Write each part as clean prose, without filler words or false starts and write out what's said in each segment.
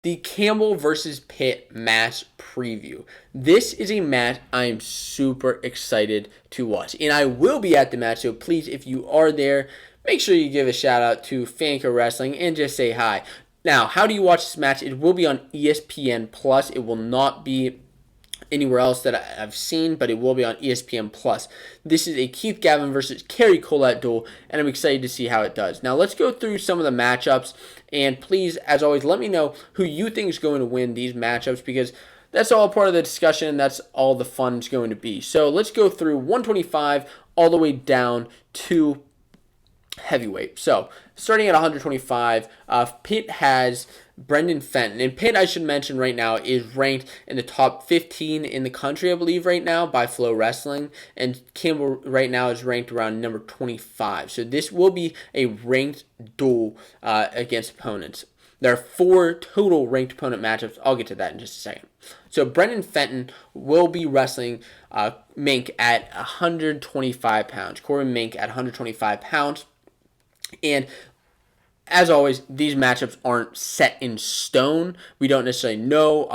The Campbell versus Pitt match preview. This is a match I am super excited to watch. And I will be at the match, so please, if you are there, make sure you give a shout out to Fanco Wrestling and just say hi. Now, how do you watch this match? It will be on ESPN Plus. It will not be anywhere else that I've seen, but it will be on ESPN Plus. This is a Keith Gavin versus Cary Kolat duel, and I'm excited to see how it does. Now, let's go through some of the matchups, and please, as always, let me know who you think is going to win these matchups, because that's all part of the discussion. That's all the fun is going to be. So let's go through 125 all the way down to heavyweight. So starting at 125, Pitt has Brendan Fenton. And Pitt, I should mention right now, is ranked in the top 15 in the country, I believe, right now by Flow Wrestling. And Campbell right now is ranked around number 25. So this will be a ranked duel against opponents. There are 4 total ranked opponent matchups. I'll get to that in just a second. So Brendan Fenton will be wrestling Mink at 125 pounds. Corbin Mink at 125 pounds. And as always, these matchups aren't set in stone. We don't necessarily know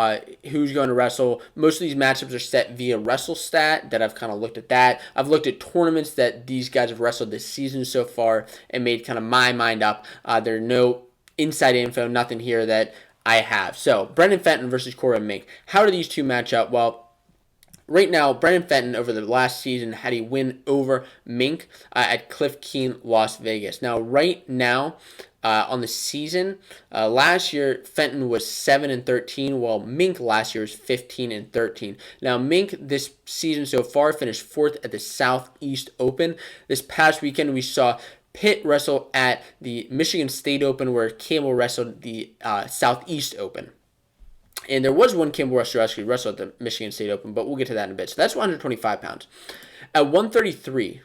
who's going to wrestle. Most of these matchups are set via WrestleStat that I've kind of looked at that. I've looked at tournaments that these guys have wrestled this season so far and made kind of my mind up. There are no inside info, nothing here that I have. So, Brendan Fenton versus Corbin Mink. How do these two match up? Well, right now, Brendan Fenton over the last season had a win over Mink at Cliff Keen, Las Vegas. Now, right now, on the season, last year Fenton was 7-13, while Mink last year was 15-13. Now, Mink this season so far finished 4th at the Southeast Open. This past weekend, we saw Pitt wrestle at the Michigan State Open, where Campbell wrestled the Southeast Open. And there was one Campbell wrestler actually wrestled at the Michigan State Open, but we'll get to that in a bit. So that's 125 pounds. At 133,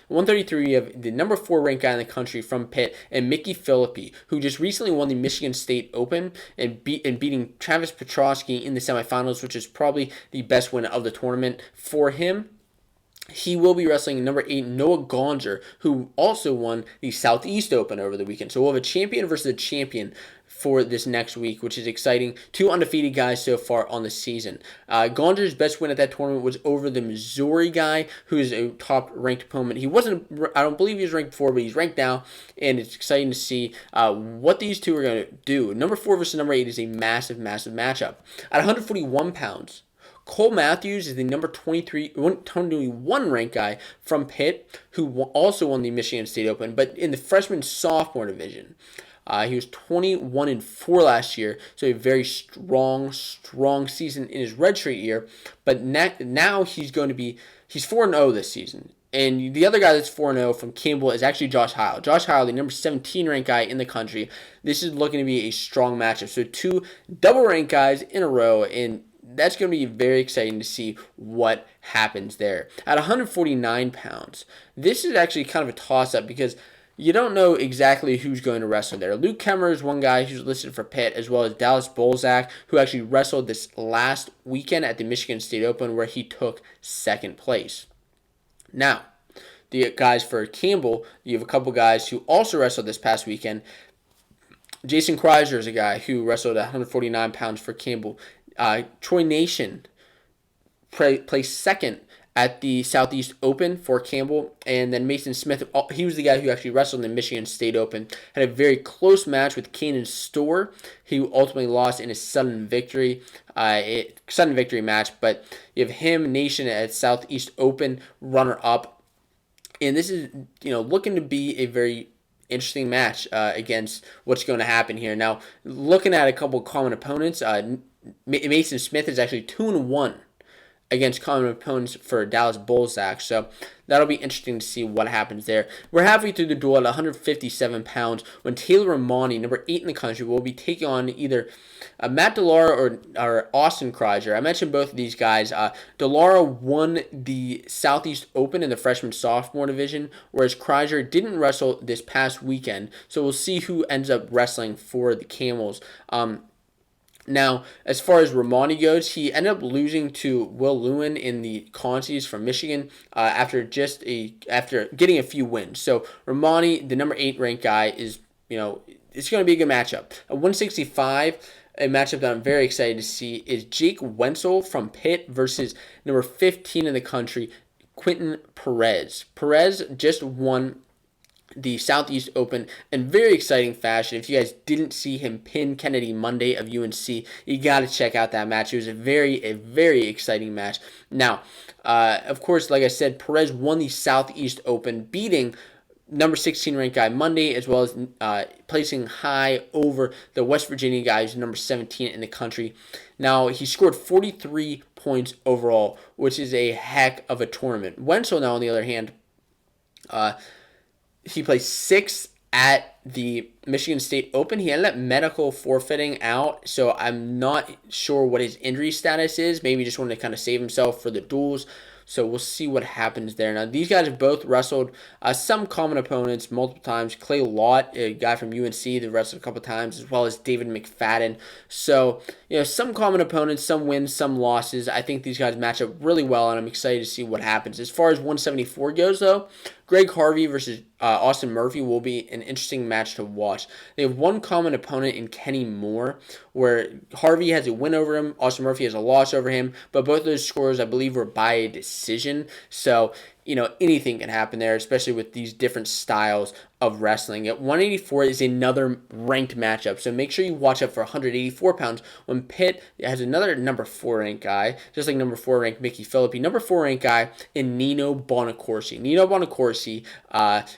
we have the number 4 ranked guy in the country from Pitt, and Mickey Philippi, who just recently won the Michigan State Open and beating Travis Petrosky in the semifinals, which is probably the best win of the tournament for him. He will be wrestling number 8, Noah Gonzer, who also won the Southeast Open over the weekend. So we'll have a champion versus a champion for this next week, which is exciting. 2 undefeated guys so far on the season. Gonzer's best win at that tournament was over the Missouri guy, who is a top-ranked opponent. He wasn't, I don't believe he was ranked before, but he's ranked now, and it's exciting to see what these two are going to do. Number 4 versus number 8 is a massive, massive matchup. At 141 pounds, Cole Matthews is the number 21 ranked guy from Pitt, who also won the Michigan State Open, but in the freshman-sophomore division. He was 21-4 last year, so a very strong season in his redshirt year. But now he's 4-0 this season. And the other guy that's 4-0 from Campbell is actually Josh Heil. Josh Heil, the number 17 ranked guy in the country. This is looking to be a strong matchup. So 2 double-ranked guys in a row, and that's going to be very exciting to see what happens there. At 149 pounds, this is actually kind of a toss-up because you don't know exactly who's going to wrestle there. Luke Kemmer is one guy who's listed for Pitt, as well as Dallas Bolzak, who actually wrestled this last weekend at the Michigan State Open, where he took 2nd place. Now, the guys for Campbell, you have a couple guys who also wrestled this past weekend. Jason Kreiser is a guy who wrestled at 149 pounds for Campbell. Troy Nation placed 2nd at the Southeast Open for Campbell, and then Mason Smith, he was the guy who actually wrestled in the Michigan State Open, had a very close match with Kanan Storr, who ultimately lost in a sudden victory match, but you have him, Nation, at Southeast Open, runner-up, and this is, looking to be a very interesting match against what's going to happen here. Now, looking at a couple common opponents, Mason Smith is actually 2-1 against common opponents for Dallas Bolzak, so that'll be interesting to see what happens there. We're halfway through the duel at 157 pounds when Taylor Romani, number 8 in the country, will be taking on either Matt DeLara or Austin Kreiser. I mentioned both of these guys. DeLara won the Southeast Open in the freshman-sophomore division, whereas Kreiser didn't wrestle this past weekend, so we'll see who ends up wrestling for the Camels. Now, as far as Romani goes, he ended up losing to Will Lewin in the consies from Michigan after getting a few wins. So Romani, the number 8 ranked guy, is it's going to be a good matchup. At 165, a matchup that I'm very excited to see is Jake Wenzel from Pitt versus number 15 in the country, Quentin Perez. Perez just won the Southeast Open in very exciting fashion. If you guys didn't see him pin Kennedy Monday of UNC, you got to check out that match. It was a very exciting match. Now, of course, like I said, Perez won the Southeast Open, beating number 16 ranked guy Monday, as well as placing high over the West Virginia guy who's number 17 in the country. Now, he scored 43 points overall, which is a heck of a tournament. Wenzel, now, on the other hand, he placed 6th at the Michigan State Open. He ended up medical forfeiting out, so I'm not sure what his injury status is. Maybe he just wanted to kind of save himself for the duels. So we'll see what happens there. Now, these guys have both wrestled some common opponents multiple times. Kolat, a guy from UNC, they wrestled a couple times, as well as David McFadden. So, some common opponents, some wins, some losses. I think these guys match up really well, and I'm excited to see what happens. As far as 174 goes, though, Greg Harvey versus Austin Murphy will be an interesting match to watch. They have one common opponent in Kenny Moore, where Harvey has a win over him, Austin Murphy has a loss over him, but both of those scores, I believe, were by a decision. So, anything can happen there, especially with these different styles of wrestling. At 184 is another ranked matchup, so make sure you watch out for 184 pounds when Pitt has another number 4 ranked guy, just like number 4 ranked Mickey Philippi, number 4 ranked guy in Nino Bonacorsi. Nino Bonacorsi,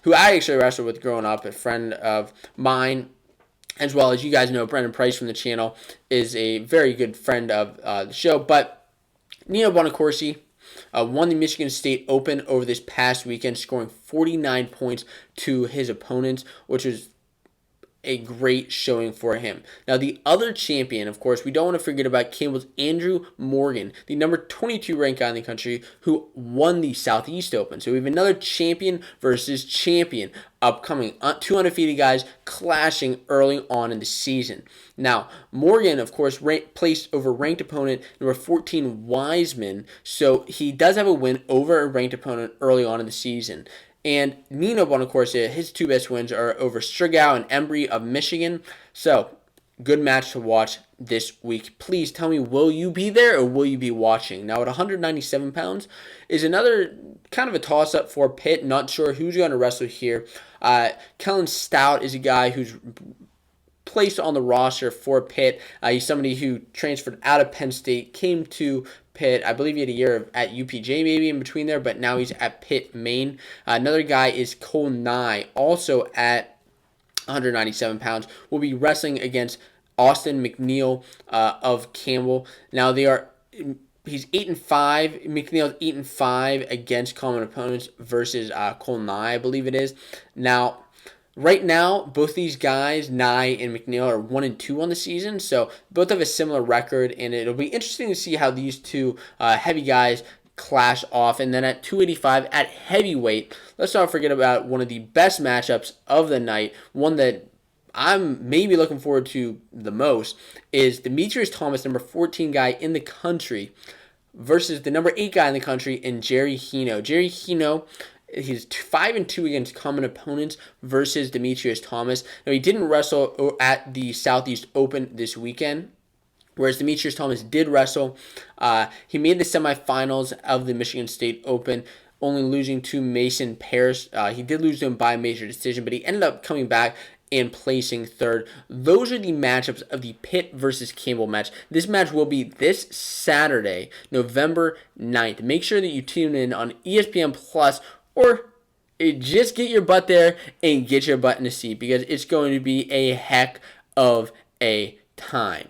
who I actually wrestled with growing up, a friend of mine, as well as you guys know, Brendan Price from the channel is a very good friend of the show. But Nino Bonacorsi won the Michigan State Open over this past weekend, scoring 49 points to his opponents, which was a great showing for him. Now, the other champion, of course, we don't want to forget about Campbell's Andrew Morgan, the number 22 ranked guy in the country who won the Southeast Open. So we have another champion versus champion upcoming. 2 undefeated guys clashing early on in the season. Now, Morgan, of course, placed over ranked opponent number 14 Wiseman, so he does have a win over a ranked opponent early on in the season. And Nino Bonacorsi, his 2 best wins are over Strigow and Embry of Michigan. So, good match to watch this week. Please tell me, will you be there or will you be watching? Now, at 197 pounds is another kind of a toss-up for Pitt. Not sure who's going to wrestle here. Kellen Stout is a guy who's placed on the roster for Pitt. He's somebody who transferred out of Penn State, came to Pitt. I believe he had a year at UPJ maybe in between there, but now he's at Pitt, Maine. Another guy is Kolat, also at 197 pounds. Will be wrestling against Austin McNeil of Campbell. Now he's 8-5. McNeil's 8-5 against common opponents versus Kolat, I believe it is. Now, right now, both these guys, Nye and McNeil, are 1-2 on the season, so both have a similar record, and it'll be interesting to see how these two heavy guys clash off. And then at 285 at heavyweight, let's not forget about one of the best matchups of the night, one that I'm maybe looking forward to the most, is Demetrius Thomas, number 14 guy in the country, versus the number 8 guy in the country in Jerry Hino. Jerry Hino, he's 5-2 against common opponents versus Demetrius Thomas. Now, he didn't wrestle at the Southeast Open this weekend, whereas Demetrius Thomas did wrestle. He made the semifinals of the Michigan State Open, only losing to Mason Parris. He did lose to him by major decision, but he ended up coming back and placing 3rd. Those are the matchups of the Pitt versus Campbell match. This match will be this Saturday, November 9th. Make sure that you tune in on ESPN Plus, or just get your butt there and get your butt in the seat, because it's going to be a heck of a time.